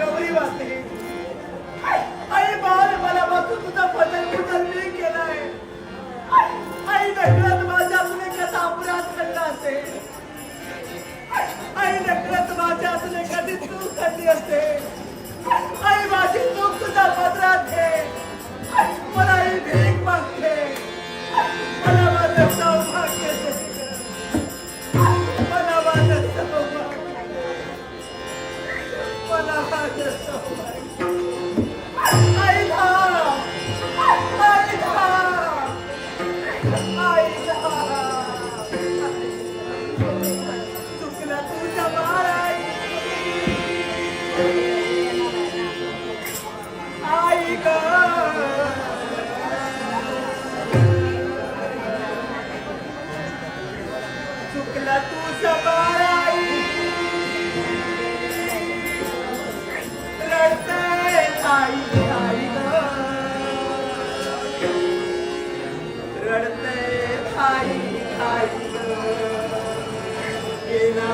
गौरी वाटे आई बाळ मला वाचून तुझा बदल मी केलाय आई नकळत माझ्यातून कसा अपराध घडला असेल आई नकळत माझ्यातून एखादी चूक घडली असेल आई माझी चूक तुझ्या पदरात घे मला ही भीक मागते मला माझं सौभाग्य दे मला माझं सौभाग्य मला माझं सौभाग्य आई धाम आई धाम आई धाम चुकला तुझ्या बाळाई आई ग चुकला तुझ्या बाळाई रडते आई आई ग रडते आई आई ग गेला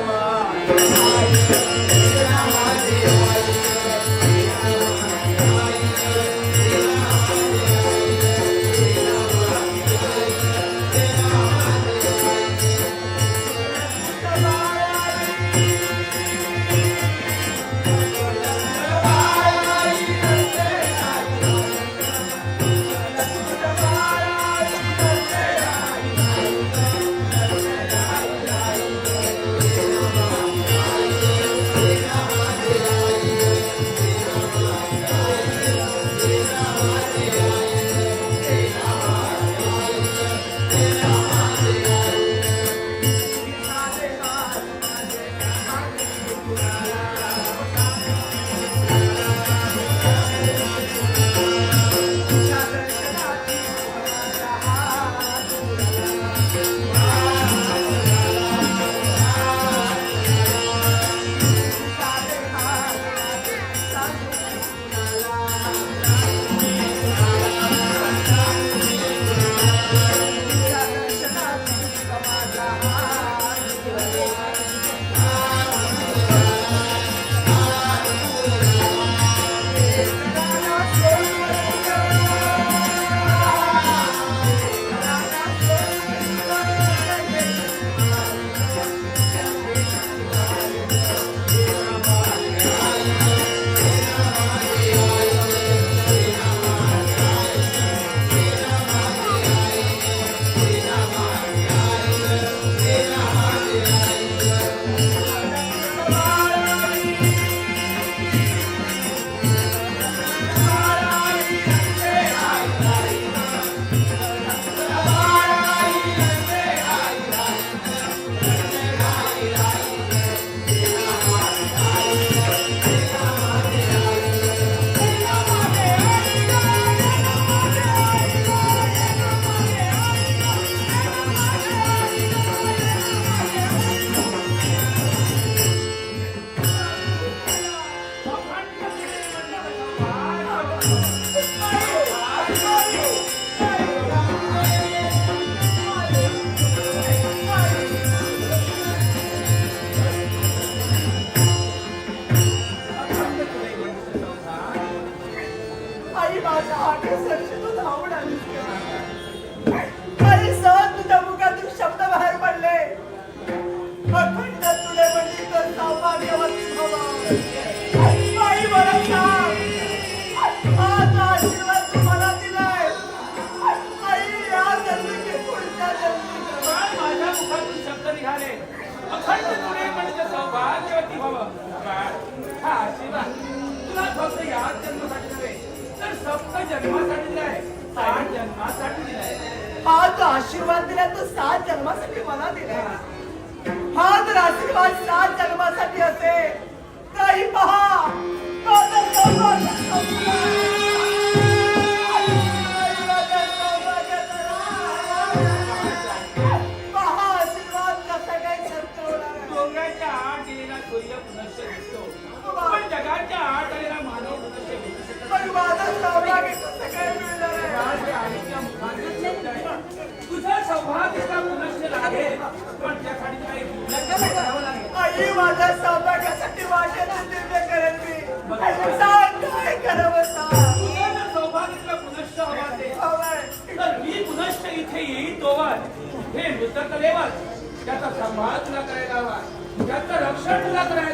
आशीर्वाद दिला तो 7 जन्मासाठी मला दिला हा जर आशीर्वाद 7 जन्मासाठी असेल काही पहा पहा आशीर्वाद कसा काय डोंगराच्या आत गेलेला सूर्य पुनश्च दिसतो पण जगाच्या आत आलेला मानव पुनश्च दिसतो पण माझं सौभाग्य कसं काय तुझं सौभाग्याचा पुनश्च लागेल पण त्यासाठी काही करावं लागेल आई माझ्या सौभाग्यासाठी माझ्या दिव्य करेल मी बघ. सांग काय करावं सांग. तुला जर सौभाग्य तुला पुनश्च हवा असेल हवंय. तर मी पुनश्च इथे येईन तोवर हे मृतकलेवर त्याचा सांभाळ तुला करायला हवा, त्याचं रक्षण तुला करायला